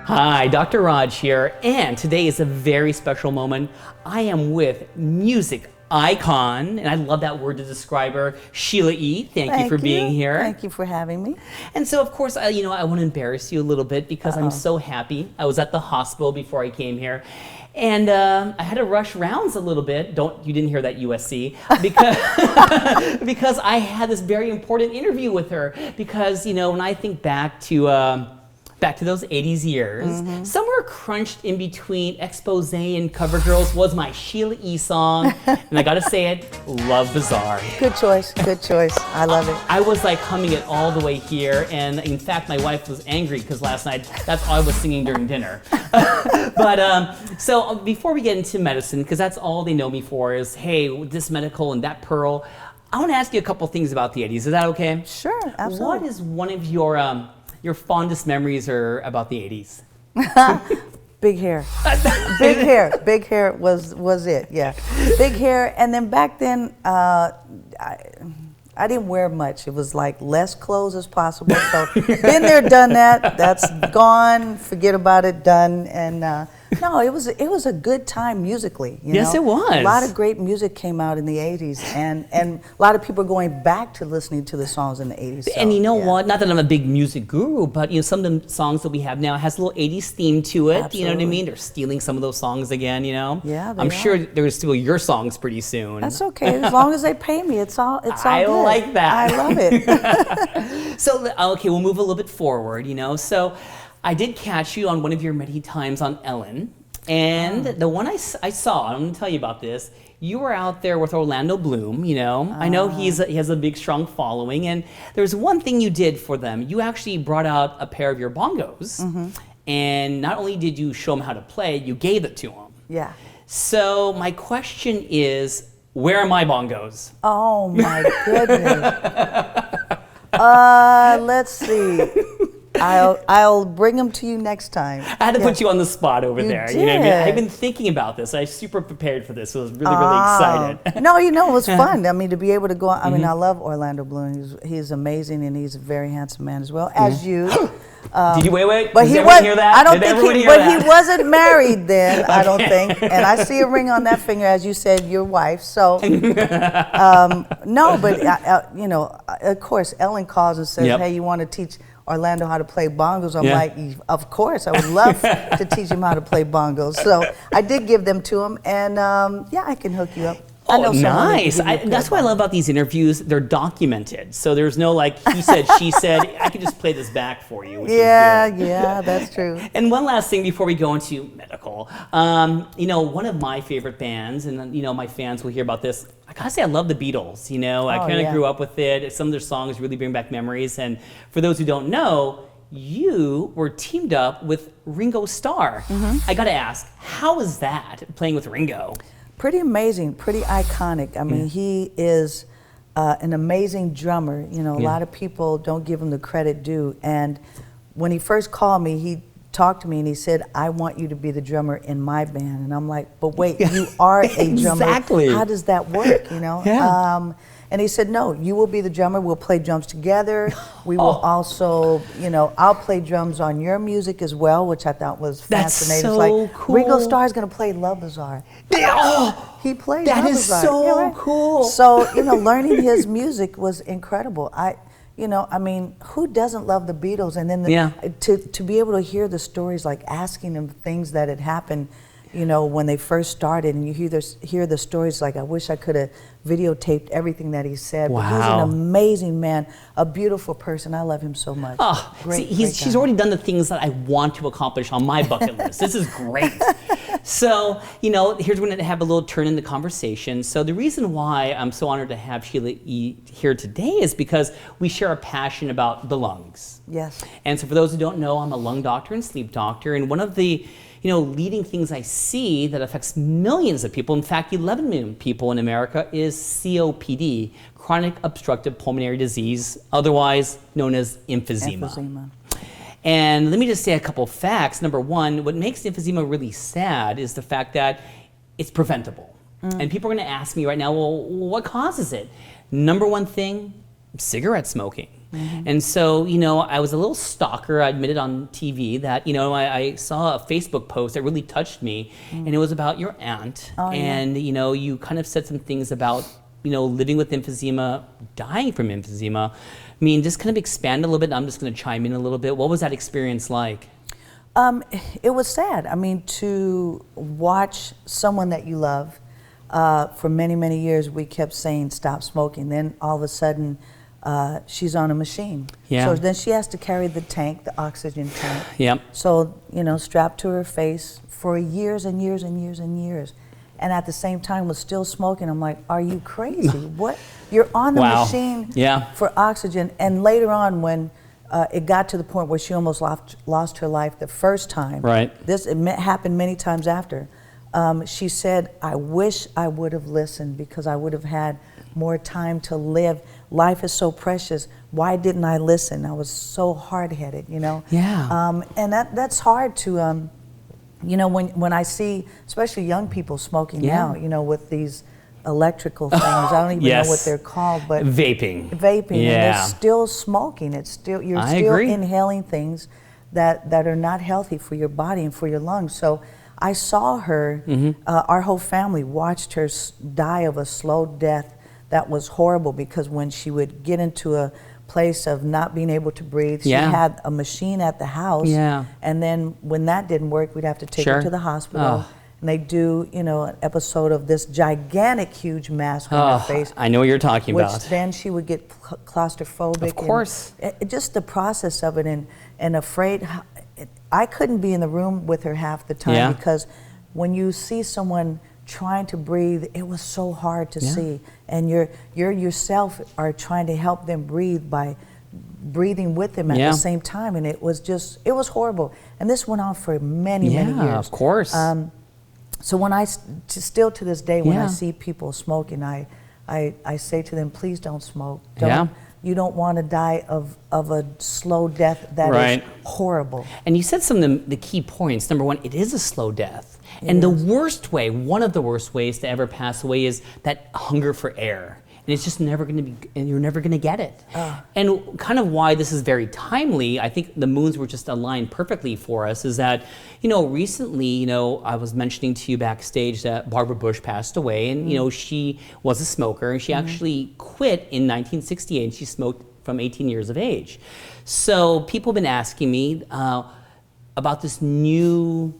Hi, Dr. Raj here, and today is a very special moment. I am with music icon, and I love that word to describe her, Sheila E. Thank you for being here. Thank you for having me. And so, of course, I want to embarrass you a little bit because I'm so happy. I was at the hospital before I came here, and I had to rush rounds a little bit. You didn't hear that USC because because I had this very important interview with her. Because when I think back to those 80s years, somewhere crunched in between Expose and Cover Girls was my Sheila E. song, and I gotta say it, Love Bizarre. Good choice, good choice. I love it. I was like humming it all the way here, and in fact my wife was angry because last night that's all I was singing during dinner. But so before we get into medicine, because that's all they know me for is, hey, this medical and that pearl, I want to ask you a couple things about the 80s. Is that okay? Sure, absolutely. What is one of your fondest memories are about the 80s? Big hair. Big hair was it, yeah. Big hair, and then back then, I didn't wear much. It was like less clothes as possible. So been there, done that. That's gone. Forget about it. Done. And no, it was a good time musically. Yes, it was. A lot of great music came out in the 80s, and a lot of people are going back to listening to the songs in the 80s. So, and you know what? Not that I'm a big music guru, but some of the songs that we have now has a little 80s theme to it. Absolutely. You know what I mean? They're stealing some of those songs again. Yeah, I'm sure they're gonna steal your songs pretty soon. That's okay, as long as they pay me. It's all good. I like that. I love it. So okay, we'll move a little bit forward. So I did catch you on one of your many times on Ellen. And the one I saw, I'm going to tell you about this, you were out there with Orlando Bloom, I know he has a big, strong following, and there's one thing you did for them. You actually brought out a pair of your bongos, and not only did you show them how to play, you gave it to them. Yeah. So my question is, where are my bongos? Oh, my goodness. Let's see. I'll bring them to you next time. I had to put you on the spot over there. Did. You know what I mean? I've been thinking about this. I was super prepared for this. I was really, really excited. No, it was fun. I mean, to be able to go. I mean, I love Orlando Bloom. He's amazing, and he's a very handsome man as well, as you. Did you wait? But Did he everyone hear that? I don't Did think he. hear But that? he wasn't married then. I don't think. And I see a ring on that finger, as you said, your wife. So no, but of course, Ellen calls and says, "Hey, you want to teach Orlando how to play bongos?" I'm like, of course, I would love to teach him how to play bongos. So I did give them to him, and I can hook you up. Oh, nice. That's what I love about these interviews. They're documented. So there's no he said, she said. I can just play this back for you. Which is good. Yeah, that's true. And one last thing before we go into medical. One of my favorite bands, and my fans will hear about this, I gotta say I love the Beatles. I kind of grew up with it. Some of their songs really bring back memories. And for those who don't know, you were teamed up with Ringo Starr. I gotta ask, how was that, playing with Ringo? Pretty amazing, pretty iconic. I mean, he is an amazing drummer. A lot of people don't give him the credit due. And when he first called me, he talked to me and he said, "I want you to be the drummer in my band." And I'm like, "But wait, you are a drummer. Exactly. How does that work?" And he said, "No, you will be the drummer. We'll play drums together. We will also, I'll play drums on your music as well," which I thought was fascinating. That's so it's like, cool. Ringo Starr is going to play Love Bizarre. He played Love Bizarre. That is so cool. So, learning his music was incredible. Who doesn't love the Beatles? And then to be able to hear the stories, like asking them things that had happened, when they first started, and you hear the stories, like, I wish I could have videotaped everything that he said. Wow. But he's an amazing man, a beautiful person. I love him so much. Oh, she's already done the things that I want to accomplish on my bucket list. This is great. So, here's when to have a little turn in the conversation. So the reason why I'm so honored to have Sheila E. here today is because we share a passion about the lungs. Yes. And so for those who don't know, I'm a lung doctor and sleep doctor, and one of the leading things I see that affects millions of people, in fact, 11 million people in America, is COPD, chronic obstructive pulmonary disease, otherwise known as emphysema. And let me just say a couple facts. Number one, what makes emphysema really sad is the fact that it's preventable. And people are going to ask me right now, well, what causes it? Number one thing, cigarette smoking. And so, I was a little stalker. I admitted on TV that, I saw a Facebook post that really touched me, and it was about your aunt. And, you kind of said some things about, living with emphysema, dying from emphysema. I mean, just kind of expand a little bit. I'm just going to chime in a little bit. What was that experience like? It was sad. I mean, to watch someone that you love, for many, many years, we kept saying, stop smoking. Then all of a sudden, she's on a machine. Yeah. So then she has to carry the tank, the oxygen tank. Yep. So, strapped to her face for years and years and years and years. And at the same time was still smoking. I'm like, are you crazy? What? You're on the machine for oxygen. And later on, when it got to the point where she almost lost her life the first time. Right. It happened many times after. She said, I wish I would have listened because I would have had more time to live. Life is so precious. Why didn't I listen? I was so hard-headed, Yeah. And that's hard to, when I see, especially young people smoking now, with these electrical things. I don't even know what they're called, but vaping. And they're still smoking. You're still agree. inhaling things that are not healthy for your body and for your lungs. So I saw her, our whole family watched her die of a slow death that was horrible, because when she would get into a place of not being able to breathe, she had a machine at the house, and then when that didn't work, we'd have to take her to the hospital. And they do, an episode of this gigantic, huge mask on her face. I know what you're talking about. Which then she would get claustrophobic. Of course. And just the process of it, and afraid. I couldn't be in the room with her half the time, because when you see someone trying to breathe, it was so hard to see. And you're yourself are trying to help them breathe by breathing with them at the same time. And it was horrible. And this went on for many, many years. Of course. So when still to this day, when I see people smoking, I say to them, please don't smoke. You don't want to die of a slow death that is horrible. And you said some of the key points. Number one, it is a slow death. And the worst way, one of the worst ways to ever pass away is that hunger for air. And it's just never going to be, and you're never going to get it. And kind of why this is very timely, I think the moons were just aligned perfectly for us, is that, recently, I was mentioning to you backstage that Barbara Bush passed away, and, she was a smoker, and she actually quit in 1968, and she smoked from 18 years of age. So people have been asking me about this new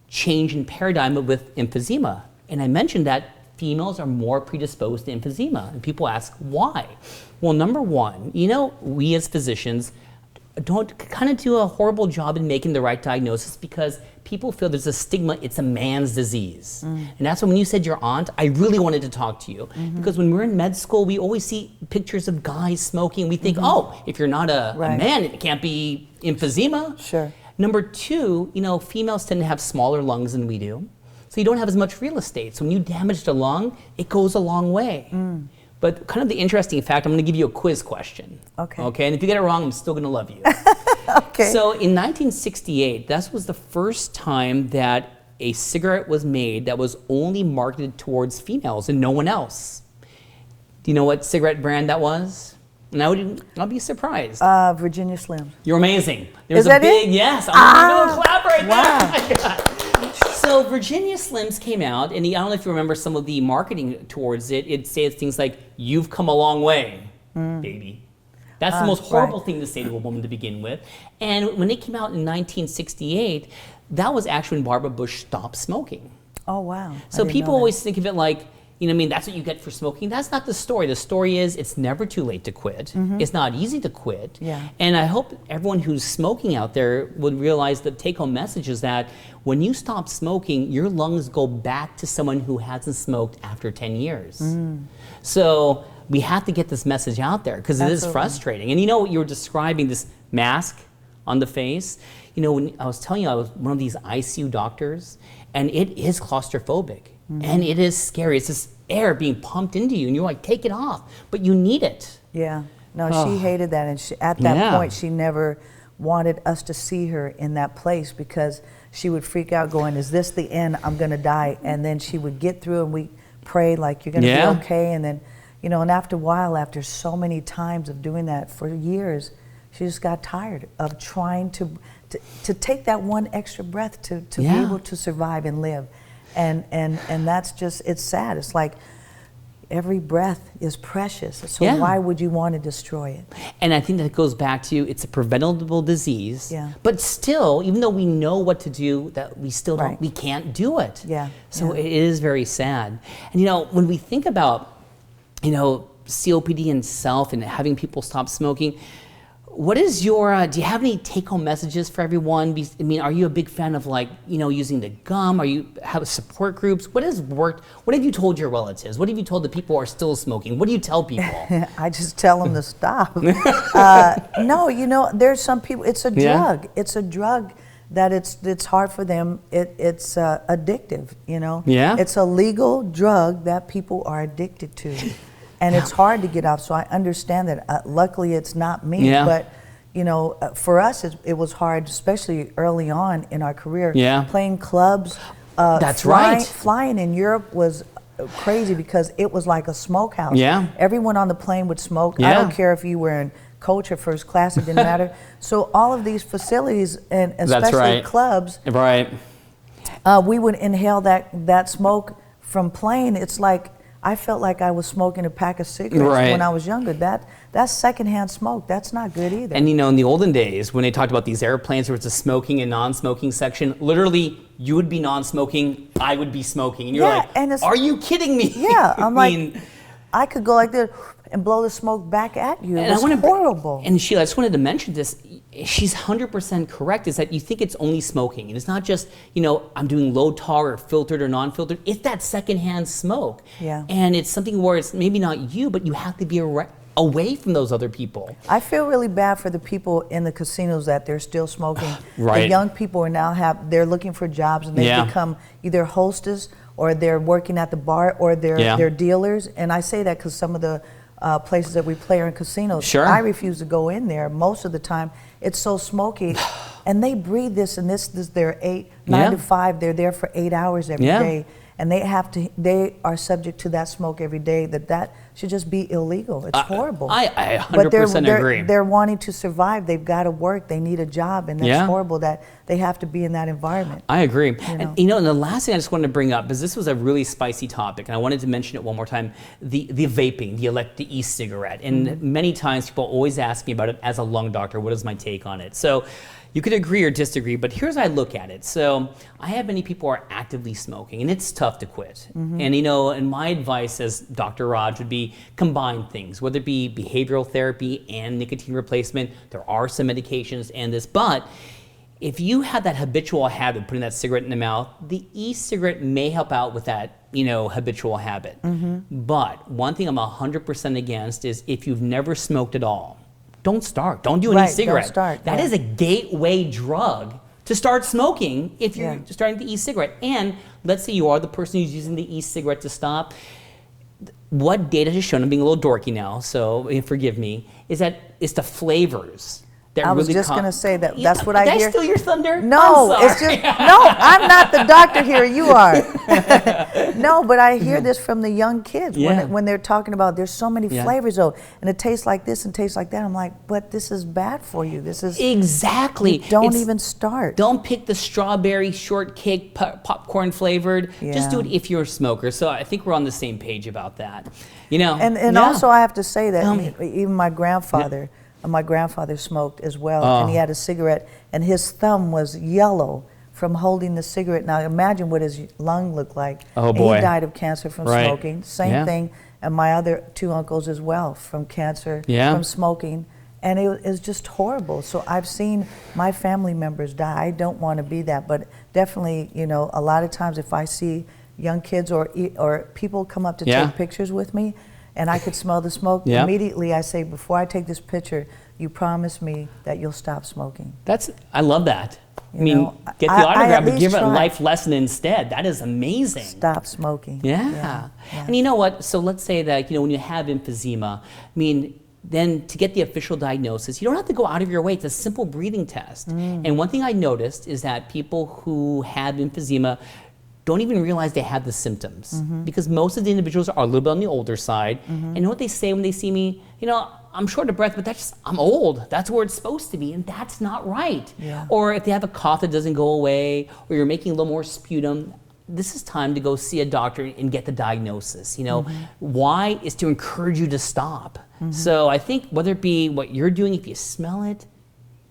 change in paradigm with emphysema. And I mentioned that females are more predisposed to emphysema. And people ask, why? Well, number one, we as physicians don't kind of do a horrible job in making the right diagnosis, because people feel there's a stigma, it's a man's disease. And that's when you said your aunt, I really wanted to talk to you. Because when we're in med school, we always see pictures of guys smoking. We think, oh, if you're not a man, it can't be emphysema. Sure. Number two, females tend to have smaller lungs than we do. So you don't have as much real estate. So when you damage the lung, it goes a long way. But kind of the interesting fact, I'm going to give you a quiz question. Okay. And if you get it wrong, I'm still going to love you. Okay. So in 1968, that was the first time that a cigarette was made that was only marketed towards females and no one else. Do you know what cigarette brand that was? And I'll be surprised. Virginia Slim. You're amazing. Is that it? Yes. I'm going to clap right Wow. there. So Virginia Slims came out, and I don't know if you remember some of the marketing towards it. It says things like, "You've come a long way, baby." That's the most horrible thing to say to a woman to begin with. And when it came out in 1968, that was actually when Barbara Bush stopped smoking. Oh, wow. So people always think of it like, that's what you get for smoking. That's not the story. The story is it's never too late to quit. It's not easy to quit. Yeah. And I hope everyone who's smoking out there would realize the take-home message is that when you stop smoking, your lungs go back to someone who hasn't smoked after 10 years. So we have to get this message out there, because it is frustrating. And you were describing this mask on the face. When I was telling you, I was one of these ICU doctors, and it is claustrophobic. And it is scary. It's this air being pumped into you, and you're like, take it off, but you need it. Yeah. No, she hated that, and at that point, she never wanted us to see her in that place, because she would freak out going, is this the end? I'm going to die. And then she would get through, and we pray like, you're going to be okay. And then, you know, and after a while, after so many times of doing that for years, she just got tired of trying to take that one extra breath to be able to survive and live. And that's just, it's sad. It's like every breath is precious. So why would you want to destroy it? And I think that goes back to, it's a preventable disease, but still, even though we know what to do, that we still don't, we can't do it. So it is very sad. And you know, when we think about, you know, COPD and self and having people stop smoking, what is your, do you have any take-home messages for everyone? I mean, are you a big fan of, like, you know, using the gum? Are you have support groups? What has worked? What have you told your relatives? What have you told the people who are still smoking? What do you tell people? I just tell them to stop. No, you know, there's some people, it's a drug. It's a drug that it's hard for them. It's addictive, you know? It's a legal drug that people are addicted to. And it's hard to get off, so I understand that. Luckily, it's not me, but you know, for us, it was hard, especially early on in our career. Playing clubs. That's right. Flying in Europe was crazy because it was like a smokehouse. Everyone on the plane would smoke. I don't care if you were in coach or first class; it didn't matter. So all of these facilities, and especially clubs, we would inhale that smoke from plane. It's like, I felt like I was smoking a pack of cigarettes when I was younger. That's secondhand smoke. That's not good either. And you know, in the olden days, when they talked about these airplanes where it's a smoking and non-smoking section, literally, you would be non-smoking, I would be smoking. And you're like, are you kidding me? I'm like, I could go like this and blow the smoke back at you. It was horrible. And Sheila, I just wanted to mention this. She's 100% correct, is that you think it's only smoking. And it's not just, you know, I'm doing low tar or filtered or non-filtered. It's that secondhand smoke. And it's something where it's maybe not you, but you have to be away from those other people. I feel really bad for the people in the casinos that they're still smoking. The young people are now they're looking for jobs, and they become either hostess or they're working at the bar, or they're dealers. And I say that because some of the places that we play are in casinos. I refuse to go in there most of the time. It's so smoky, and they breathe this, and this is their 9 to 5. They're there for 8 hours every day, and they are subject to that smoke every day. That should just be illegal. It's horrible. I 100% agree. They're wanting to survive. They've got to work. They need a job, and that's horrible that they have to be in that environment. I agree. And you know, and the last thing I just wanted to bring up, because this was a really spicy topic, and I wanted to mention it one more time, the vaping, the e-cigarette. And many times people always ask me about it as a lung doctor, what is my take on it? So you could agree or disagree, but here's how I look at it. So I have many people who are actively smoking, and it's tough to quit. And you know, and my advice as Dr. Raj would be combine things, whether it be behavioral therapy and nicotine replacement. There are some medications and this, but if you have that habitual habit, putting that cigarette in the mouth, the e-cigarette may help out with that, you know, habitual habit. But one thing I'm 100% against is if you've never smoked at all, don't start. Don't do an e-cigarette. Don't start. That is a gateway drug to start smoking if you're starting the e-cigarette. And let's say you are the person who's using the e-cigarette to stop. What data has shown, I'm being a little dorky now, so forgive me, is that it's the flavors. I was just going to say that's what I hear. Did I steal your thunder? No, it's just, no, I'm not the doctor here, you are. No, but I hear this from the young kids when they're talking about there's so many flavors, and it tastes like this and tastes like that. I'm like, but this is bad for you. This is exactly. Don't even start. Don't pick the strawberry shortcake popcorn flavored. Just do it if you're a smoker. So I think we're on the same page about that. You know, and also I have to say that even my grandfather. My grandfather smoked as well, and he had a cigarette, and his thumb was yellow from holding the cigarette. Now imagine what his lung looked like. Oh boy. He died of cancer from smoking. Same thing, and my other 2 uncles as well from cancer from smoking. And it was just horrible. So I've seen my family members die. I don't want to be that, but definitely, you know, a lot of times if I see young kids or people come up to take pictures with me, and I could smell the smoke, immediately I say, before I take this picture, you promise me that you'll stop smoking. I love that. I mean, get the autograph, but give it a life lesson instead. That is amazing. Stop smoking. Yeah. And you know what? So let's say that, you know, when you have emphysema, I mean, then to get the official diagnosis, you don't have to go out of your way. It's a simple breathing test. And one thing I noticed is that people who have emphysema don't even realize they have the symptoms because most of the individuals are a little bit on the older side. And you know what they say when they see me? You know, I'm short of breath, but that's just, I'm old. That's where it's supposed to be, and that's not right. Yeah. Or if they have a cough that doesn't go away, or you're making a little more sputum, this is time to go see a doctor and get the diagnosis. You know, why is to encourage you to stop. So I think whether it be what you're doing, if you smell it,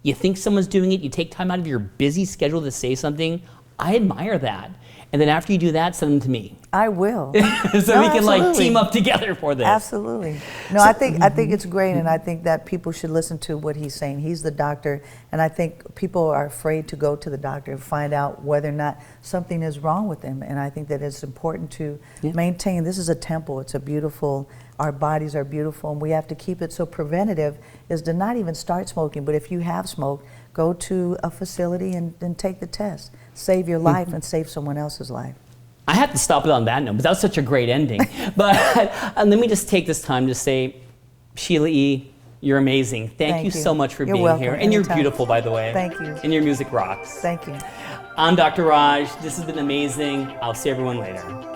you think someone's doing it, you take time out of your busy schedule to say something, I admire that. And then after you do that, send them to me. I will. So we can like team up together for this. Absolutely. No, I think it's great, and I think that people should listen to what he's saying. He's the doctor, and I think people are afraid to go to the doctor and find out whether or not something is wrong with them. And I think that it's important to maintain. This is a temple. It's a beautiful. Our bodies are beautiful, and we have to keep it. So preventative is to not even start smoking. But if you have smoked, go to a facility and take the test. Save your life and save someone else's life. I have to stop it on that note, but that was such a great ending. But let me just take this time to say, Sheila E., you're amazing. Thank you so much for being welcome. here. And Anytime. you're beautiful, by the way. Thank you. And your music rocks. Thank you. I'm Dr. Raj. This has been amazing. I'll see everyone later.